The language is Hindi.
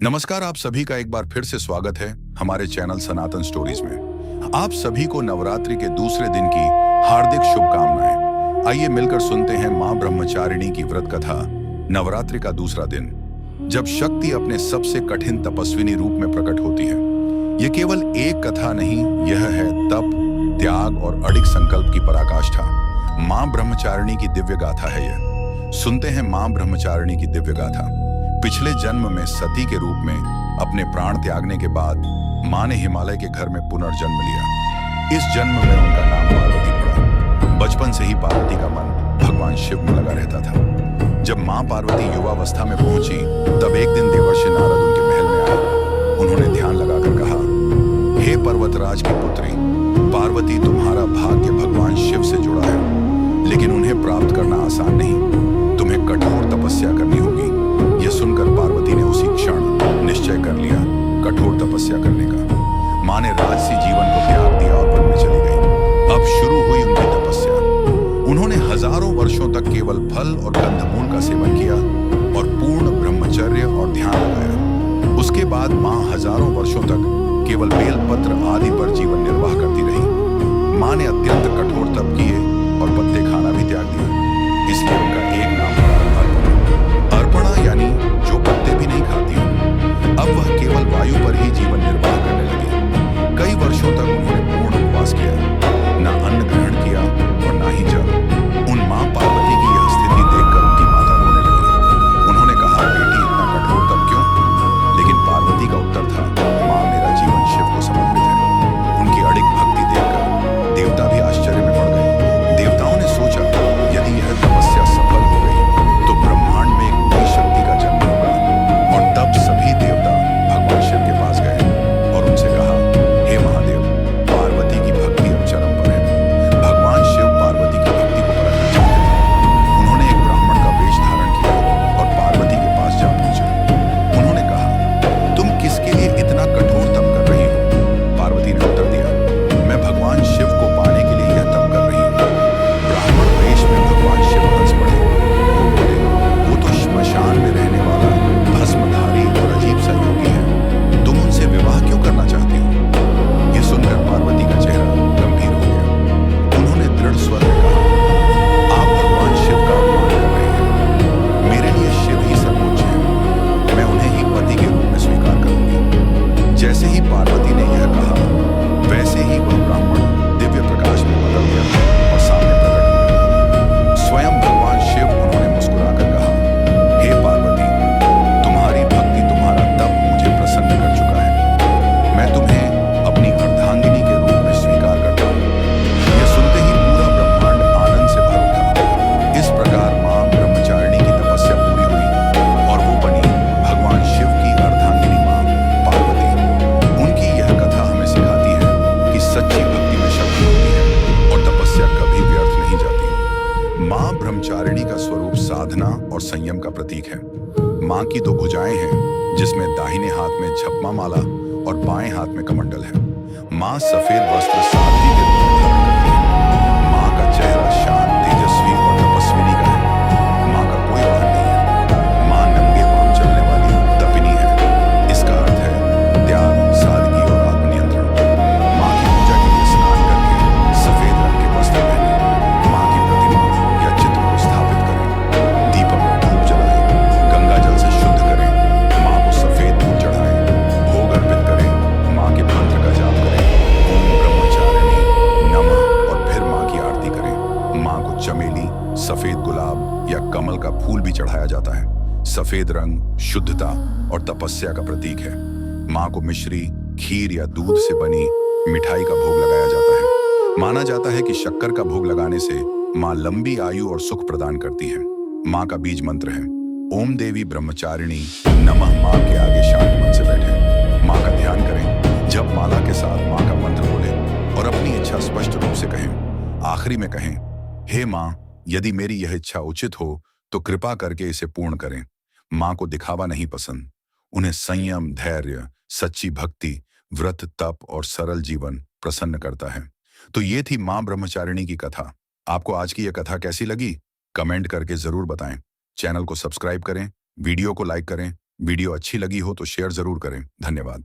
नमस्कार, आप सभी का एक बार फिर से स्वागत है हमारे चैनल सनातन स्टोरीज में। आप सभी को नवरात्रि के दूसरे दिन की हार्दिक शुभकामनाएं। आइए मिलकर सुनते हैं मां ब्रह्मचारिणी की व्रत कथा। नवरात्रि का दूसरा दिन, जब शक्ति अपने सबसे कठिन तपस्विनी रूप में प्रकट होती है। यह केवल एक कथा नहीं, यह है तप, त्याग और अडिग संकल्प की पराकाष्ठा। मां ब्रह्मचारिणी की दिव्य गाथा है यह। सुनते हैं मां ब्रह्मचारिणी की दिव्य गाथा। पिछले जन्म में सती के रूप में अपने प्राण त्यागने के बाद मां ने हिमालय के घर में पुनर्जन्म लिया। इस जन्म में उनका नाम पार्वती पड़ा। बचपन से ही पार्वती का मन भगवान शिव में लगा रहता था। जब मां पार्वती युवावस्था में पहुंची, तब एक दिन देवर्षि नारद उनके महल में आए। उन्होंने ध्यान लगाकर कहा, हे पर्वतराज की पुत्री पार्वती, तुम्हारा भाग्य भगवान शिव से जुड़ा है, लेकिन उन्हें प्राप्त करना आसान नहीं। तुम्हें कठोर तपस्या करनी होगी। यह सुनकर पार्वती ने उसी क्षण निश्चय कर लिया कठोर तपस्या करने का। मां ने राजसी जीवन को त्याग दिया और वन में चली गई। अब शुरू हुई उनकी तपस्या। उन्होंने हजारों वर्षों तक केवल फल और कंदमूल का सेवन किया और पूर्ण ब्रह्मचर्य और ध्यान लगाया। उसके बाद मां हजारों वर्षों तक केवल बेलपत्र आदि पर जीवन निर्वाह करती रही। मां ने अत्यंत कठोर तप किए और पत्ते खाना भी त्याग दिया। इसलिए उनका एक नाम पड़ा अर्पणा, यानी जो पत्ते भी नहीं खाती हो। अब वह केवल वायु पर ही जीवन निर्वाह करने लगी। कई वर्षों तक उन्होंने पूर्ण उपवास किया, न अन्न ग्रहण किया और न ही जल। उन मां पार्वती की यह स्थिति देखकर उनकी माता रोने लगी। उन्होंने कहा, बेटी इतना कठोर तप क्यों? लेकिन पार्वती का उत्तर था, मां मेरा जीवन शिव को समर्पित है। उनकी अडिग भक्ति देखकर देवता भी आश्चर्य में पड़ गए। देवताओं ने सोचा, यदि यह तपस्या सफल हो गई तो ब्रह्मांड में एक नई शक्ति का जन्म होगा। और तब सभी देवता भगवान शिव के पास गए और उनसे कहा, हे महादेव, पार्वती की भक्ति अब चरम पर है। भगवान शिव पार्वती की भक्ति को परखना चाहते थे। उन्होंने एक ब्राह्मण का वेश धारण किया और पार्वती के पास जा पहुंचे। उन्होंने कहा, तुम किसके लिए इतना कठोर तप कर रही हो? पार्वती ने उत्तर दिया, मैं भगवान शिव को पाने के लिए यह तप कर रही हूँ। ब्राह्मण वेश में भगवान शिव हंस पड़े। वो तो श्मशान में रहने वाला भस्मधारी और अजीब सा योगी है। तुम उनसे विवाह क्यों करना चाहती हो? यह सुनकर पार्वती का चेहरा गंभीर हो गया। उन्होंने दृढ़ स्वर में कहा, आप भगवान शिव का अपमान कर रहे हैं। मेरे लिए शिव ही सर्वोच्च है। मैं उन्हें ही पति के रूप में स्वीकार करूंगी। जैसे ही पार्वती ने यह कहा, वैसे ही वह ब्राह्मण दिव्य प्रकाश में बदल गया और सामने प्रकट हुआ। स्वयं भगवान शिव उन्होंने मुस्कुराकर कहा, हे पार्वती, तुम्हारी भक्ति, तुम्हारा तप मुझे प्रसन्न कर चुका है। मैं तुम्हें अपनी अर्धांगिनी के रूप में स्वीकार करता हूँ। यह सुनते ही पूरा ब्रह्मांड आनंद से भर उठा। इस प्रकार मां ब्रह्मचारिणी की तपस्या पूरी हुई और वो बनी भगवान शिव की अर्धांगिनी मां पार्वती। उनकी यह कथा हमें सिखाती है कि सच्ची भक्ति में शक्ति होती है और तपस्या कभी व्यर्थ नहीं जाती। मां ब्रह्मचारिणी का स्वरूप साधना और संयम का प्रतीक है। मां की दो भुजाएं हैं, जिसमें दाहिने हाथ में झपमा माला और बाएं हाथ में कमंडल है। मां सफेद वस्त्र साध्वी के रूप में धारण करती है। मां का चेहरा शांत, तेजस्वी और तपस्विनी का है। मां का कोई वाहन नहीं है। मां नंगे पांव चलने वाली तपिनी है। इसका अर्थ है त्याग, सादगी और आत्मनियंत्रण। मां की पूजा के लिए स्नान करके सफेद रंग के वस्त्र पहने, मां की प्रतिमा या चित्र को स्थापित करें, दीपक और धूप जलाएं, गंगा जल से शुद्ध करें, मां को सफेद दूध चढ़ाएं, भोग अर्पित करें, मां के मंत्र का जाप करें, ओम ब्रह्मचारिणी नमः, और फिर मां की आरती करें। मां को चमेली, सफेद गुलाब या कमल का फूल भी चढ़ाया जाता है। सफेद रंग शुद्धता और तपस्या का प्रतीक है। मां को मिश्री, खीर या दूध से बनी मिठाई का भोग लगाया जाता है। माना जाता है कि शक्कर का भोग लगाने से मां लंबी आयु और सुख प्रदान करती है। मां का बीज मंत्र है ओम देवी ब्रह्मचारिणी नमः। मां के आगे शांत मन से बैठे, मां का ध्यान करें, जब माला के साथ मां का मंत्र बोले और अपनी इच्छा स्पष्ट रूप से कहें। आखिरी में कहें, हे मां, यदि मेरी यह इच्छा उचित हो तो कृपा करके इसे पूर्ण करें। मां को दिखावा नहीं पसंद। उन्हें संयम, धैर्य, सच्ची भक्ति, व्रत, तप और सरल जीवन प्रसन्न करता है। तो ये थी मां ब्रह्मचारिणी की कथा। आपको आज की यह कथा कैसी लगी? कमेंट करके जरूर बताएं। चैनल को सब्सक्राइब करें, वीडियो को लाइक करें वीडियो अच्छी लगी हो तो शेयर जरूर करें। धन्यवाद।